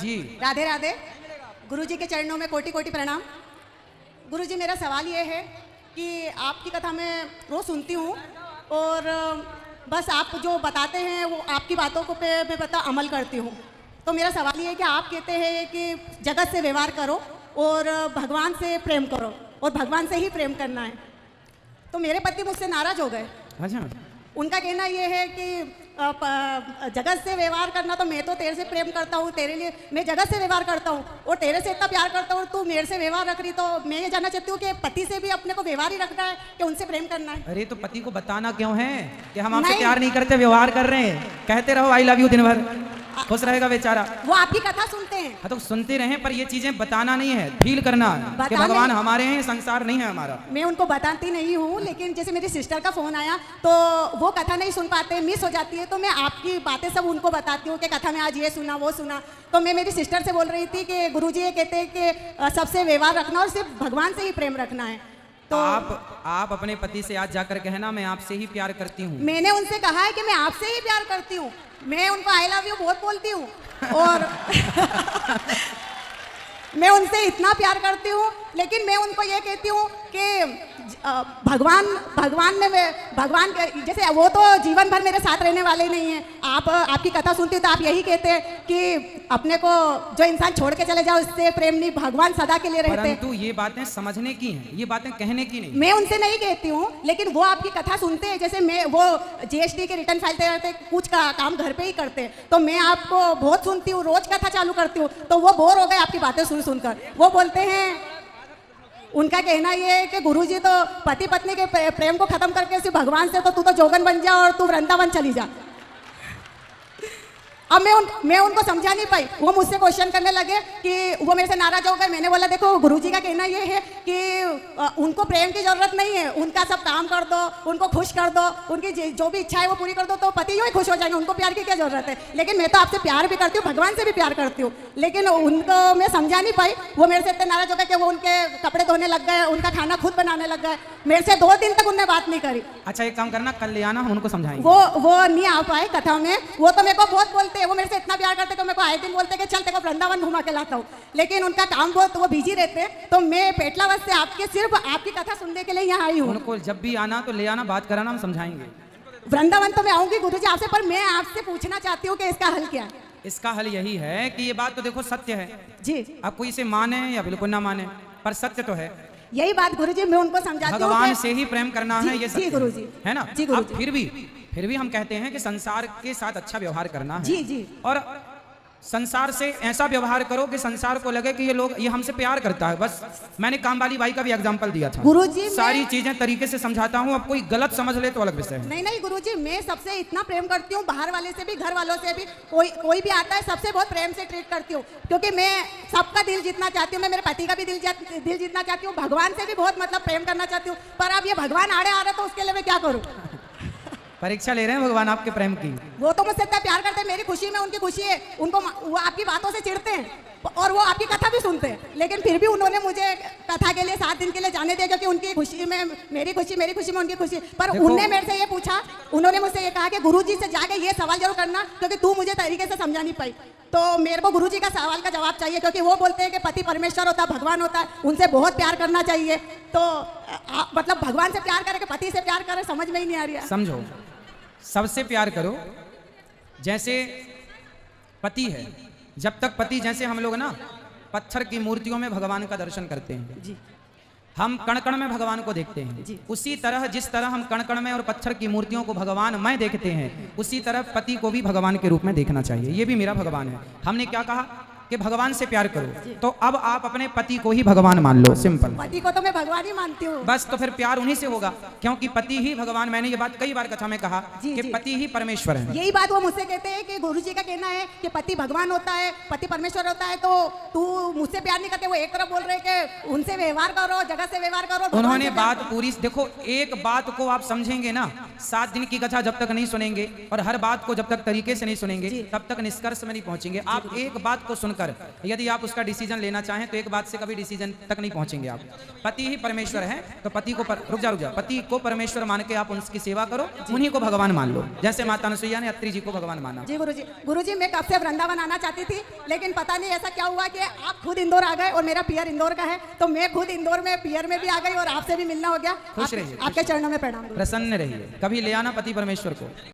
जी। राधे राधे। गुरुजी के चरणों में कोटि कोटि प्रणाम। गुरुजी, मेरा सवाल ये है कि आपकी कथा मैं रोज़ सुनती हूँ और बस आप जो बताते हैं वो आपकी बातों को पे मैं अमल करती हूँ। तो मेरा सवाल ये है कि आप कहते हैं कि जगत से व्यवहार करो और भगवान से प्रेम करो और भगवान से ही प्रेम करना है। तो मेरे पति मुझसे नाराज़ हो गए। अच्छा। उनका कहना ये है कि जगत से व्यवहार करना, तो मैं तो तेरे से प्रेम करता हूँ, तेरे लिए मैं जगत से व्यवहार करता हूँ और तेरे से इतना प्यार करता हूँ, तू मेरे से व्यवहार रख रही। तो मैं ये जानना चाहती हूँ कि पति से भी अपने को व्यवहार ही रखना है कि उनसे प्रेम करना है? अरे तो पति को बताना क्यों है कि हम आपसे प्यार नहीं करते, व्यवहार कर रहे हैं। कहते रहो आई लव यू दिन भर, खुश रहेगा बेचारा। वो आपकी कथा सुनते हैं। हाँ तो सुनते रहें, पर ये चीजें बताना नहीं है, फील करना है कि भगवान हमारे हैं, संसार नहीं है हमारा। मैं उनको बताती नहीं हूँ, लेकिन जैसे मेरी सिस्टर का फोन आया तो वो कथा नहीं सुन पाते, मिस हो जाती है, तो मैं आपकी बातें सब उनको बताती हूँ कि कथा में आज ये सुना वो सुना। तो मैं मेरी सिस्टर से बोल रही थी कि गुरुजी ये कहते हैं कि सबसे व्यवहार रखना और सिर्फ भगवान से ही प्रेम रखना है। तो आप अपने पति से आज जाकर कहना मैं आपसे ही प्यार करती हूँ। मैंने उनसे कहा है कि मैं आपसे ही प्यार करती हूँ। मैं उनको आई लव यू बहुत बोलती हूँ और मैं उनसे इतना प्यार करती हूँ, लेकिन मैं उनको ये कहती हूँ कि भगवान के जैसे वो तो जीवन भर मेरे साथ रहने वाले नहीं हैं। आपकी कथा सुनती तो आप यही कहते हैं कि अपने को जो इंसान छोड़ के चले जाओ उससे प्रेम नहीं, भगवान सदा के लिए रहते हैं। परंतु ये बातें समझने की हैं, ये बातें कहने की नहीं। मैं उनसे नहीं कहती हूँ, लेकिन वो आपकी कथा सुनते हैं। जैसे मैं वो GST के रिटर्न फाइलते रहते, कुछ काम घर पे ही करते हैं, तो मैं आपको बहुत सुनती हूँ, रोज कथा चालू करती हूँ, तो वो बोर हो गए आपकी बातें सुनकर। वो बोलते हैं, उनका कहना ये है कि गुरुजी तो पति पत्नी के प्रेम को खत्म करके सिर्फ भगवान से, तो तू तो जोगन बन जा और तू वृंदावन चली जा। अब मैं उनको समझा नहीं पाई। वो मुझसे क्वेश्चन करने लगे कि वो मेरे से नाराज हो गए। मैंने बोला देखो गुरुजी का कहना ये है कि उनको प्रेम की जरूरत नहीं है, उनका सब काम कर दो, उनको खुश कर दो, उनकी जो भी इच्छा है वो पूरी कर दो, तो पति यूँ ही खुश हो जाएंगे, उनको प्यार की क्या जरूरत है। लेकिन मैं तो आपसे प्यार भी करती हूँ, भगवान से भी प्यार करती हूँ, लेकिन उनको मैं समझा नहीं पाई। वो मेरे से इतने नाराज हो गए कि वो उनके कपड़े धोने लग गए, उनका खाना खुद बनाने लग गए। मेरे से 2 दिन तक उनने बात नहीं करी। अच्छा एक काम करना, कल ले आना, हम उनको समझाएंगे। वो नहीं आ पाए कथा में। वो तो मेरे को बहुत बोलते, वो मेरे से इतना प्यार करते कि मेरे को आए दिन बोलते कि चल तेरे को वृंदावन घुमा के लाता हूँ, लेकिन उनका काम बहुत, वो बिजी रहते हैं। तो मैं पेटलावत से सिर्फ आपकी कथा सुनने के लिए यहाँ आई हूँ। उनको जब भी आना तो ले आना, बात कराना, हम समझाएंगे। वृंदावन तो मैं आऊंगी गुरुजी आपसे, पर मैं आपसे पूछना चाहती हूँ कि इसका हल क्या है? इसका हल यही है कि ये बात तो देखो सत्य है जी, आप कोई इसे माने या बिल्कुल ना माने, पर सत्य तो है। यही बात गुरुजी मैं उनको समझाती हूँ, भगवान से ही प्रेम करना है, ये सत्य गुरुजी है ना। जी अब फिर भी हम कहते हैं कि संसार के साथ अच्छा व्यवहार करना है। जी। और संसार से ऐसा व्यवहार करो कि संसार को लगे कि ये हमसे प्यार करता है। बस मैंने कामवाली बाई का भी एग्जांपल दिया था। गुरुजी सारी चीजें तरीके से समझाता हूँ, अब कोई गलत समझ ले तो अलग विषय है। नहीं गुरुजी, मैं सबसे इतना प्रेम करती हूँ, बाहर वाले से भी, घर वालों से भी, कोई भी आता है सबसे बहुत प्रेम से ट्रीट करती हूँ, क्योंकि मैं सबका दिल जीतना चाहती हूँ। मैं मेरे पति का भी दिल जीतना चाहती हूँ, भगवान से भी बहुत प्रेम करना चाहती हूँ। पर अब ये भगवान आड़े आ रहे तो उसके लिए मैं क्या करूँ? परीक्षा ले रहे हैं भगवान आपके प्रेम की। वो तो मुझसे इतना प्यार करते हैं, मेरी खुशी में उनकी खुशी है। उनको वो आपकी बातों से चिढ़ते हैं और वो आपकी कथा भी सुनते हैं, लेकिन फिर भी उन्होंने मुझे कथा के लिए 7 दिन के लिए जाने दिया, क्योंकि उनकी खुशी में मेरी खुशी में उनकी खुशी। पर उन्होंने मेरे से ये पूछा, उन्होंने मुझसे ये कहा कि गुरुजी से जाके ये सवाल जरूर करना, क्योंकि तू मुझे तरीके से समझा नहीं पाई। तो मेरे को गुरुजी का सवाल का जवाब चाहिए, क्योंकि वो बोलते हैं कि पति परमेश्वर होता है, भगवान होता है, उनसे बहुत प्यार करना चाहिए। तो मतलब भगवान से प्यार करे कि पति से प्यार करे, समझ में ही नहीं आ रही है। समझो, सबसे प्यार करो जैसे पति है। जब तक पति, जैसे हम लोग ना पत्थर की मूर्तियों में भगवान का दर्शन करते हैं जी, हम कण कण में भगवान को देखते हैं जी। उसी तरह जिस तरह हम कण कण में और पत्थर की मूर्तियों को भगवान में देखते हैं, उसी तरह पति को भी भगवान के रूप में देखना चाहिए। ये भी मेरा भगवान है। हमने क्या कहा कि भगवान से प्यार करो, तो अब आप अपने पति को ही भगवान मान लो, सिंपल। पति को तो मैं भगवान ही मानती हूँ। बस तो फिर प्यार उन्हीं से होगा, क्योंकि पति ही भगवान। मैंने ये बात कई बार कथा में कहा कि पति ही परमेश्वर है। यही बात वो मुझसे कहते हैं कि गुरुजी का कहना है कि पति भगवान होता है, पति परमेश्वर होता है, तो तू मुझसे प्यार नहीं करते। वो एक तरफ बोल रहे कि उनसे व्यवहार करो, जगत से व्यवहार करो। उन्होंने बात पूरी देखो, एक बात को आप समझेंगे ना, 7 दिन की कथा जब तक नहीं सुनेंगे और हर बात को जब तक तरीके से नहीं सुनेंगे, तब तक निष्कर्ष में नहीं पहुंचेंगे। आप एक बात को सुन सुनकर यदि आप उसका डिसीजन लेना चाहें तो एक बात से कभी डिसीजन तक नहीं पहुंचेंगे आप। पति ही परमेश्वर है, तो पति को रुक जा, पति को परमेश्वर मान के आप उनकी सेवा करो, उन्हीं को भगवान मान लो, जैसे माता अनसुईया ने अत्रि जी को भगवान माना। जी गुरुजी मैं कब से वृंदावन आना चाहती थी, लेकिन पता नहीं ऐसा क्या हुआ कि आप खुद इंदौर आ गए और मेरा पियर इंदौर का है, तो मैं खुद इंदौर में पियर में भी आ गई और आपसे भी मिलना हो गया। खुश रहिए, आपके चरणों में प्रणाम। प्रसन्न रहिए, कभी ले आना पति परमेश्वर को।